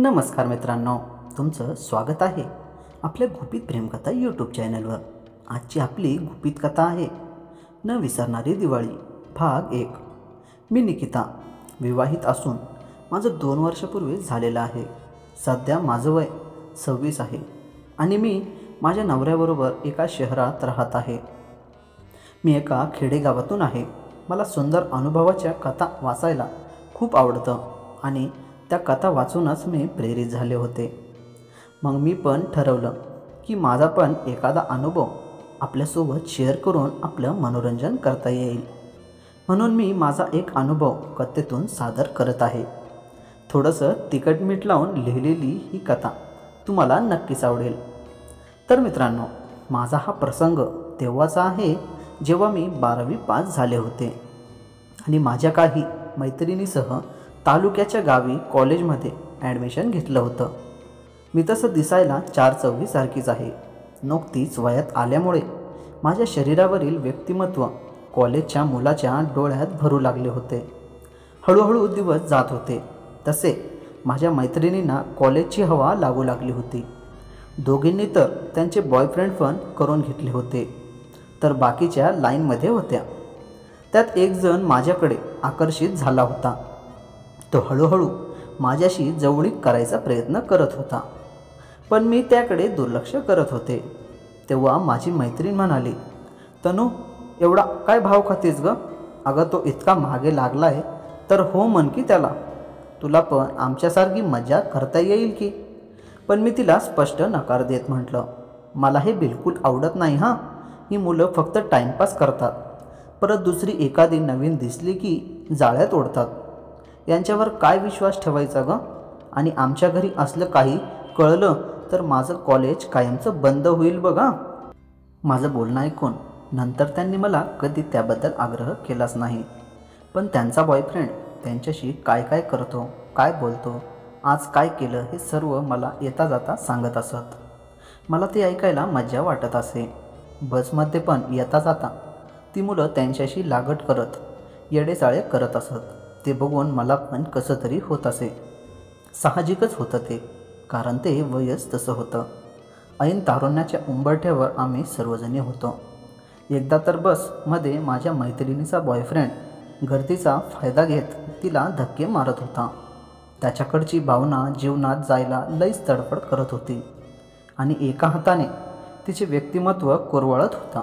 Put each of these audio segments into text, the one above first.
नमस्कार मित्रांनो, तुमचं स्वागत आहे आपल्या गुपित प्रेमकथा यूट्यूब चॅनलवर। आजची आपली गुपित कथा आहे न विसरणारी दिवाळी भाग 1। मी निकिता, विवाहित असून माझं 2 वर्षापूर्वी झालेलं आहे। सध्या माझं वय 26 आहे आणि मी माझ्या नवऱ्याबरोबर एका शहरात राहत आहे। मी एका खेडेगावातून आहे। मला सुंदर अनुभवाच्या कथा वाचायला खूप आवडतं आणि त्या कथा वाचूनच मी प्रेरित झाले होते। मग मी पण ठरवलं की माझा पण एखादा अनुभव आपल्यासोबत शेअर करून आपलं मनोरंजन करता येईल। म्हणून मी माझा एक अनुभव कथेतून सादर करत आहे। थोडंसं तिखट मीठ लावून लिहिलेली ही कथा तुम्हाला नक्कीच आवडेल। तर मित्रांनो, माझा हा प्रसंग तेव्हाचा आहे जेव्हा मी 12वी पास झाले होते आणि माझ्या काही मैत्रिणीसह तालुक्याच्या गावी कॉलेजमध्ये ॲडमिशन घेतलं होतं। मी तसं दिसायला 4 सारखीच आहे। नुकतीच वयात आल्यामुळे माझ्या शरीरावरील व्यक्तिमत्व कॉलेजच्या मुलाच्या डोळ्यात भरू लागले होते। हळूहळू दिवस जात होते तसे माझ्या मैत्रिणींना कॉलेजची हवा लागू लागली होती। दोघींनी तर त्यांचे बॉयफ्रेंड पण करून घेतले होते, तर बाकीच्या लाईनमध्ये होत्या। त्यात एक जण माझ्याकडे आकर्षित झाला होता। तो हळूहळू माझ्याशी जवळीक करायचा प्रयत्न करत होता, पण मी त्याकडे दुर्लक्ष करत होते। तेव्हा माझी मैत्रीण म्हणाली, तनू, एवढा काय भाव खातीस ग? अगं, तो इतका मागे लागलाय तर हो म्हण की त्याला, तुला पण आमच्यासारखी मजा करता येईल की? पण मी तिला स्पष्ट नकार देत म्हटलं, मला हे बिलकुल आवडत नाही हां। ही मुलं फक्त टाईमपास करतात, परत दुसरी एखादी नवीन दिसली की जाळ्यात ओढतात। यांच्यावर काय विश्वास ठेवायचा ग? आणि आमच्या घरी असलं काही कळलं तर माझं कॉलेज कायमचं बंद होईल बघा। माझं बोलणं ऐकून नंतर त्यांनी मला कधी त्याबद्दल आग्रह केलाच नाही, पण त्यांचा बॉयफ्रेंड त्यांच्याशी काय काय करतो, काय बोलतो, आज काय केलं हे सर्व मला येता जाता सांगत असत। मला ते ऐकायला मजा वाटत असे। बसमध्ये पण येता जाता ती मुलं त्यांच्याशी लागट करत येडेचाळे करत असत। ते बघून मला पण कसं तरी होत असे। साहजिकच होतं ते, कारण ते वयच तसं होतं। ऐन तारुण्याच्या उंबरठ्यावर आम्ही सर्वजणी होतो। एकदा तर बसमध्ये माझ्या मैत्रिणीचा बॉयफ्रेंड गर्दीचा फायदा घेत तिला धक्के मारत होता। त्याच्याकडची भावना जीवनात जायला लईच तडफड करत होती आणि एका हाताने तिचे व्यक्तिमत्व कुरवाळत होता।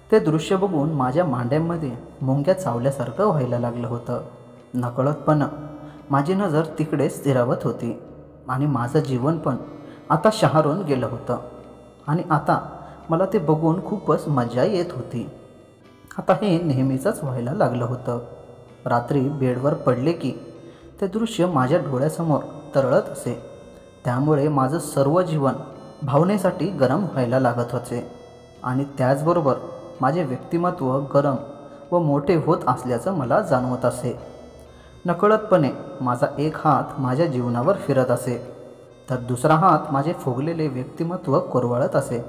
ते दृश्य बघून माझ्या मांड्यांमध्ये मुंग्या चावल्यासारखं व्हायला लागलं होतं। नकळतपणे माझी नजर तिकडे स्थिरावत होती आणि माझं जीवन पण आता शहारून गेलं होतं आणि आता मला ते बघून खूपच मजा येत होती। आता हे नेहमीचंच व्हायला लागलं होतं। रात्री बेडवर पडले की ते दृश्य माझ्या डोळ्यासमोर तरळत असे। त्यामुळे माझं सर्व जीवन भावनेसाठी गरम व्हायला लागत होते आणि त्याचबरोबर माझे व्यक्तिमत्व गरम व मोठे होत असल्याचं मला जाणवत असे। नकळतपणे माझा एक हात माझ्या जीवनावर फिरत असे, तर दुसरा हात माझे फुगलेले व्यक्तिमत्व कुरवाळत असे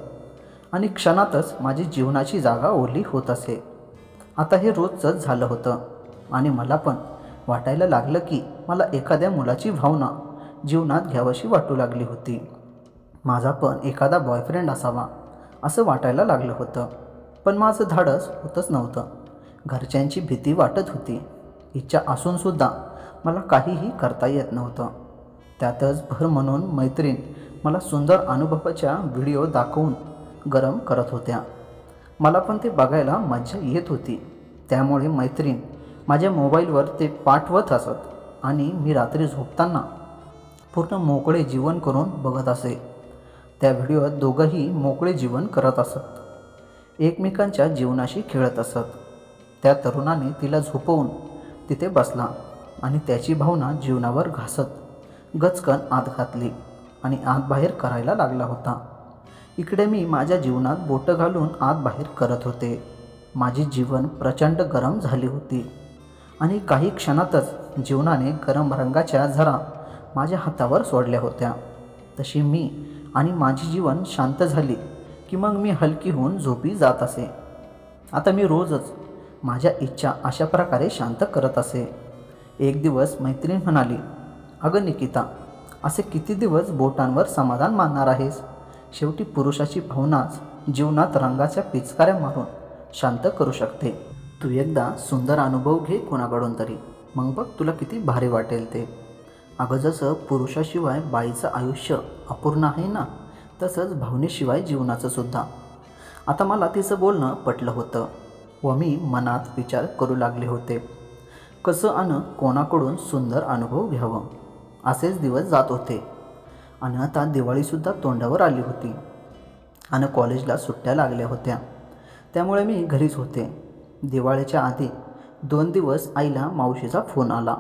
आणि क्षणातच माझी जीवनाची जागा ओली होत असे। आता हे रोजचंच झालं होतं आणि मला पण वाटायला लागलं की मला एखाद्या मुलाची भावना जीवनात घ्यावीशी वाटू लागली होती। माझा पण एखादा बॉयफ्रेंड असावा असं वाटायला लागलं होतं, पण माझं धाडस होतच नव्हतं। घरच्यांची भीती वाटत होती, इच्छा असूनसुद्धा मला काहीही करता येत नव्हतं। त्यातच भर म्हणून मैत्रीण मला सुंदर अनुभवाच्या व्हिडिओ दाखवून गरम करत होत्या। मला पण ते बघायला मजा येत होती, त्यामुळे मैत्रीण माझ्या मोबाईलवर ते पाठवत असत आणि मी रात्री झोपताना पूर्ण मोकळे जीवन करून बघत असे। त्या व्हिडिओत दोघंही मोकळे जीवन करत असत, एकमेकांच्या जीवनाशी खेळत असत। त्या तरुणाने तिला झोपवून तिथे बसला आणि त्याची भावना जीवनावर घासत गचकन आत घातली आणि आत बाहेर करायला लागला होता। इकडे मी माझ्या जीवनात बोटं घालून आत बाहेर करत होते। माझी जीवन प्रचंड गरम झाली होती आणि काही क्षणातच जीवनाने गरम रंगाच्या झरा माझ्या हातावर सोडल्या होत्या। तशी मी आणि माझी जीवन शांत झाली की मग मी हलकी होऊन झोपी जात असे। आता मी रोजच माझ्या इच्छा अशा प्रकारे शांत करत असे। एक दिवस मैत्रीण म्हणाली, अगं निकिता, असे किती दिवस बोटांवर समाधान मानणार आहेस? शेवटी पुरुषाची भावनाच जीवनात रंगाच्या पिचकाऱ्या मारून शांत करू शकते. तू एकदा सुंदर अनुभव घे कोणाकडून तरी, मग बघ तुला किती भारी वाटेल ते. अगं जसं पुरुषाशिवाय बाईचं आयुष्य अपूर्ण आहे ना, तसंच भावनेशिवाय जीवनाचं सुद्धा. आता मला तिचं बोलणं पटलं होतं व मी मनात विचार करू लागले होते, कसं आणि कोणाकडून सुंदर अनुभव घ्यावं. असेच दिवस जात होते आणि आता दिवाळीसुद्धा तोंडावर आली होती आणि कॉलेजला सुट्ट्या लागल्या होत्या. त्यामुळे मी घरीच होते. दिवाळीच्या आधी 2 दिवस आईला मावशीचा फोन आला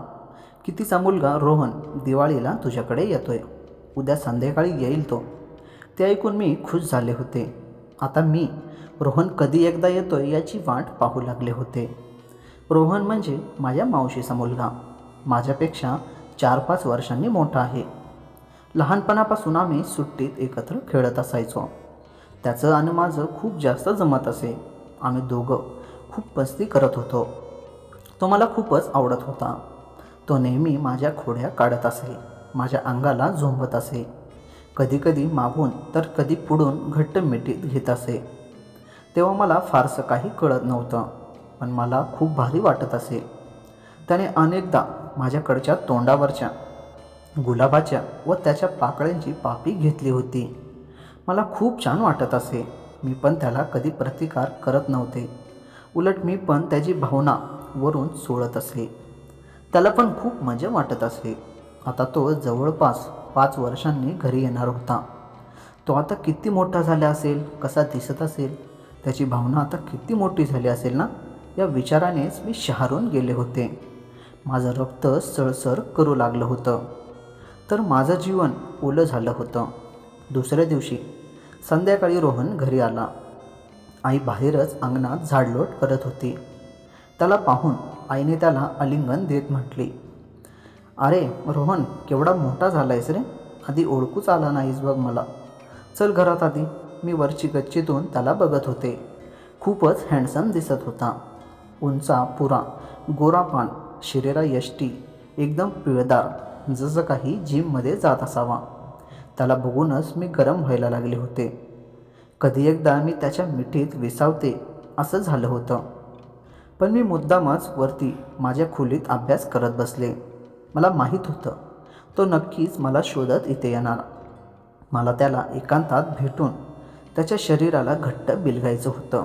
की तिचा मुलगा रोहन दिवाळीला तुझ्याकडे येतोय, उद्या संध्याकाळी येईल तो. ते ऐकून मी खुश झाले होते. आता मी रोहन कधी एकदा येतोय याची वाट पाहू लागले होते. रोहन म्हणजे माझ्या मावशीचा मुलगा, माझ्यापेक्षा 4-5 वर्षांनी मोठा आहे. लहानपणापासून आम्ही सुट्टीत एकत्र खेळत असायचो. त्याचं आणि माझं खूप जास्त जमत असे. आम्ही दोघं खूप मस्ती करत होतो. तो मला खूपच आवडत होता. तो नेहमी माझ्या खोड्या काढत असे, माझ्या अंगाला झोंबत असे, कधीकधी मागून तर कधी पुढून घट्ट मिठीत घेत असे. तेव्हा मला फारसं काही कळत नव्हतं, पण मला खूप भारी वाटत असे. त्याने अनेकदा माझ्याकडच्या तोंडावरच्या गुलाबाच्या व त्याच्या पाकळ्यांची पापी घेतली होती. मला खूप छान वाटत असे. मी पण त्याला कधी प्रतिकार करत नव्हते. उलट मी पण त्याची भावना वरून सोडत असे. त्याला पण खूप मजा वाटत असे. आता तो जवळपास 5 वर्षांनी घरी येणार होता. तो आता किती मोठा झाला असेल, कसा दिसत असेल, त्याची भावना आता किती मोठी झाली असेल ना, या विचारानेच मी शहारून गेले होते. माझं रक्त सळसळ करू लागलं होतं. तर माझं जीवन ओलं झालं होतं. दुसऱ्या दिवशी संध्याकाळी रोहन घरी आला. आई बाहेरच अंगणात झाडलोट करत होती. त्याला पाहून आईने त्याला आलिंगन देत म्हटली, अरे रोहन, केवढा मोठा झालायस रे, आधी ओळखूच आला नाहीस बघ मला. चल घरात आधी. मी वरची गच्चीतून त्याला बघत होते. खूपच हँडसम दिसत होता. उंचा पुरा गोरापान, शरीरा यष्टी, एकदम पिळदार, जसं काही जिममध्ये जात असावा. त्याला बघूनच मी गरम व्हायला लागले होते. कधी एकदा मी त्याच्या मिठीत विसावते असं झालं होतं. पण मी मुद्दामच वरती माझ्या खोलीत अभ्यास करत बसले. मला माहीत होतं तो नक्कीच मला शोधत इथे येणार. मला त्याला एकांतात भेटून त्याच्या शरीराला घट्ट बिलगायचं होतं.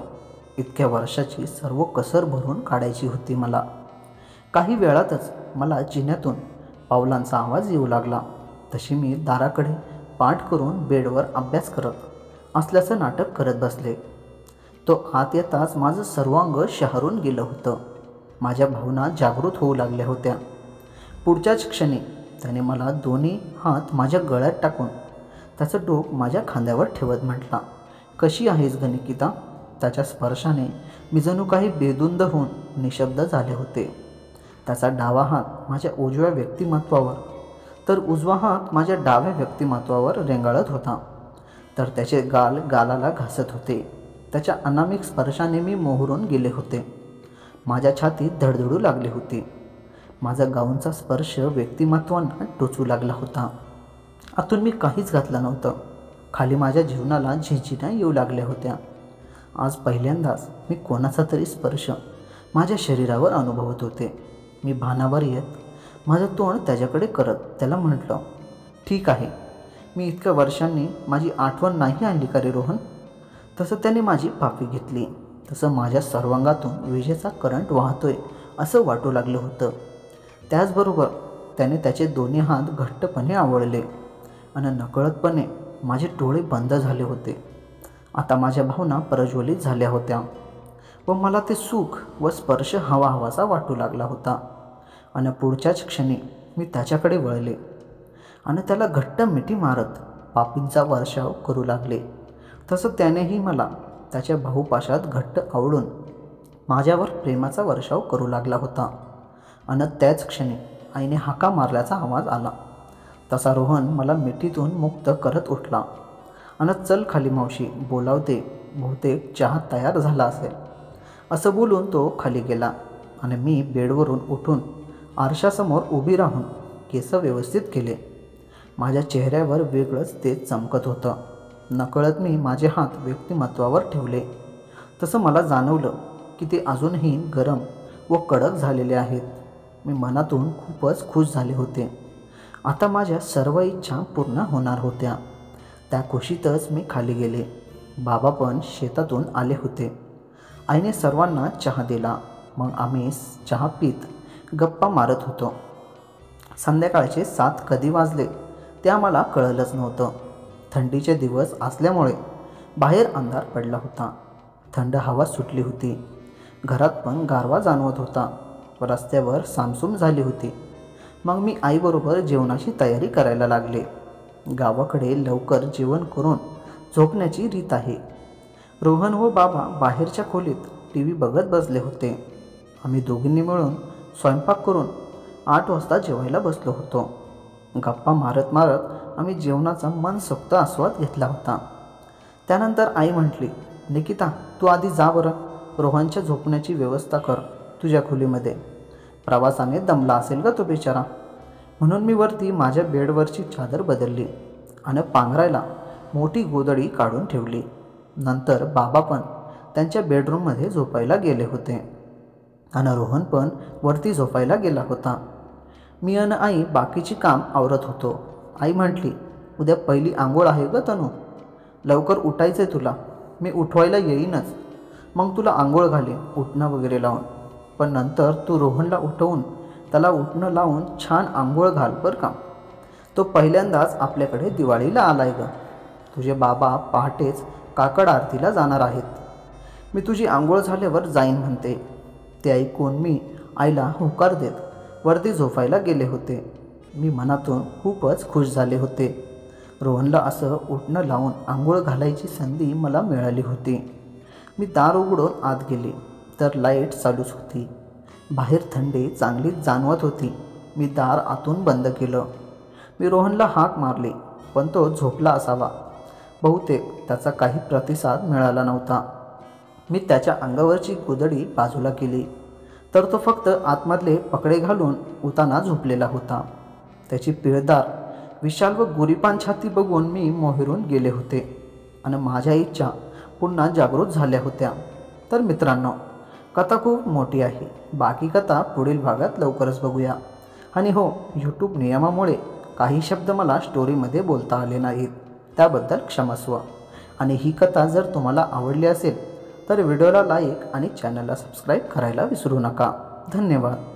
इतक्या वर्षाची सर्व कसर भरून काढायची होती मला. काही वेळातच मला जिन्यातून पावलांचा आवाज येऊ लागला. तशी मी दाराकडे पाठ करून बेडवर अभ्यास करत असल्याचं नाटक करत बसले. तो आत येताच माझं सर्वांग शहारून गेलं होतं. माझ्या भावना जागृत होऊ लागल्या होत्या. पुढच्याच क्षणी त्याने मला दोन्ही हात माझ्या गळ्यात टाकून त्याचं डोक माझ्या खांद्यावर ठेवत म्हटला, कशी आहेस ग निकिता? त्याच्या स्पर्शाने मी जणू काही बेधुंद होऊन निशब्द झाले होते. त्याचा डावा हात माझ्या उजव्या व्यक्तिमत्वावर तर उजवा हात माझ्या डाव्या व्यक्तिमत्वावर रेंगाळत होता. तर त्याचे गाल गालाला घासत होते. त्याच्या अनामिक स्पर्शाने मी मोहरून गेले होते. माझ्या छातीत धडधडू लागली होती. माझा गाऊनचा स्पर्श व्यक्तिमत्वांना टोचू लागला होता. आतून मी काहीच घातलं नव्हतं. खाली माझ्या जीवनाला झिंझिण्या येऊ लागल्या होत्या. आज पहिल्यांदाच मी कोणाचा तरी स्पर्श माझ्या शरीरावर अनुभवत होते. मी भानावर येत माझं तोंड त्याच्याकडे करत त्याला म्हटलं, ठीक आहे, मी इतक्या वर्षांनी माझी आठवण नाही आणली का रे रोहन? तसं त्याने माझी पापी घेतली. तसं माझ्या सर्वांगातून विजेचा करंट वाहतोय असं वाटू लागलं होतं. त्याचबरोबर त्याने त्याचे दोन्ही हात घट्टपणे आवळले आणि नकळतपणे माझे डोळे बंद झाले होते. आता माझ्या भावना प्रज्वलित झाल्या होत्या व मला ते सुख व स्पर्श हवाहवासा वाटू लागला होता. आणि पुढच्याच क्षणी मी त्याच्याकडे वळले आणि त्याला घट्ट मिठी मारत पापींचा वर्षाव करू लागले. तसं त्यानेही मला त्याच्या बाहुपाशात घट्ट आवळून माझ्यावर प्रेमाचा वर्षाव करू लागला होता. आणि त्याच क्षणी आईने हाका मारल्याचा आवाज आला. तसा रोहन मला मिठीतून मुक्त करत उठला आणि चल खाली मावशी बोलावते, बहुतेक चहा तयार झाला असेल, असं बोलून तो खाली गेला. आणि मी बेडवरून उठून आरशासमोर उभी राहून केस व्यवस्थित केले. माझ्या चेहऱ्यावर वेगळंच तेज चमकत होतं. नकळत मी माझे हात व्यक्तिमत्वावर ठेवले. तसं मला जाणवलं की ते अजूनही गरम व कडक झालेले आहेत. मी मनातून खूपच खुश झाले होते. आता माझ्या सर्व इच्छा पूर्ण होणार होत्या. त्या खुशीतच मी खाली गेले. बाबा पण शेतातून आले होते. आईने सर्वांना चहा दिला. मग आम्ही चहा पीत गप्पा मारत होतो. संध्याकाळचे 7 कधी वाजले ते आम्हाला कळलंच नव्हतं. थंडीचे दिवस असल्यामुळे बाहेर अंधार पडला होता. थंड हवा सुटली होती. घरात पण गारवा जाणवत होता. रस्त्यावर सामसूम झाली होती. मग मी आईबरोबर जेवणाची तयारी करायला लागले. गावाकडे लवकर जेवण करून झोपण्याची रीत आहे. रोहन व बाबा बाहेरच्या खोलीत TV बघत बसले होते. आम्ही दोघींनी मिळून स्वयंपाक करून 8 वाजता जेवायला बसलो होतो. गप्पा मारत मारत आम्ही जेवणाचा मनसोक्त आस्वाद घेतला होता. त्यानंतर आई म्हटली, निकिता तू आधी जा बरं. रोहनच्या झोपण्याची व्यवस्था कर तुझ्या खोलीमध्ये. प्रवासाने दमला असेल का तो बिचारा. म्हणून मी वरती माझ्या बेडवरची चादर बदलली आणि पांघरायला मोठी गोधडी काढून ठेवली. नंतर बाबा पण त्यांच्या बेडरूममध्ये झोपायला गेले होते आणि रोहन पण वरती झोपायला गेला होता. मी आणि आई बाकीची काम आवरत होतो. आई म्हटली, उद्या पहिली आंघोळ आहे ग तनू. लवकर उठायचं आहे तुला. मी उठवायला येईनच. मग तुला आंघोळ घालीन उठणं वगैरे लावून. पण नंतर तू रोहनला उठवून त्याला उठणं लावून छान आंघोळ घाल बरं का. तो पहिल्यांदाच आपल्याकडे दिवाळीला आलाय ग. तुझे बाबा पहाटेच काकड आरतीला जाणार आहेत. मी तुझी आंघोळ झाल्यावर जाईन म्हणते. ते ऐकून मी आईला होकार देत वरती झोपायला गेले होते. मी मनातून खूपच खुश झाले होते. रोहनला असं उठणं लावून आंघोळ घालायची संधी मला मिळाली होती. मी दार उघडून आत गेले तर लाईट चालूच होती. बाहेर थंडी चांगलीच जाणवत होती. मी दार आतून बंद केलं. मी रोहनला हाक मारली पण तो झोपला असावा. बहुतेक त्याचा काही प्रतिसाद मिळाला नव्हता. मी त्याच्या अंगावरची गोधडी बाजूला केली तर तो फक्त आतमधले पकडे घालून उताना झोपलेला होता. त्याची पिळदार विशाल व गोरीपान छाती बघून मी मोहरून गेले होते आणि माझ्या इच्छा पुन्हा जागृत झाल्या होत्या. तर मित्रांनो, कथा खूप मोठी आहे. बाकी कथा पुढील भागात लवकरच बघूया. आणि हो, यूट्यूब नियमामुळे काही शब्द मला स्टोरीमध्ये बोलता आले नाहीत, त्याबद्दल क्षमस्व. आणि ही कथा जर तुम्हाला आवडली असेल तर व्हिडिओला लाईक आणि चॅनलला सबस्क्राईब करायला विसरू नका. धन्यवाद.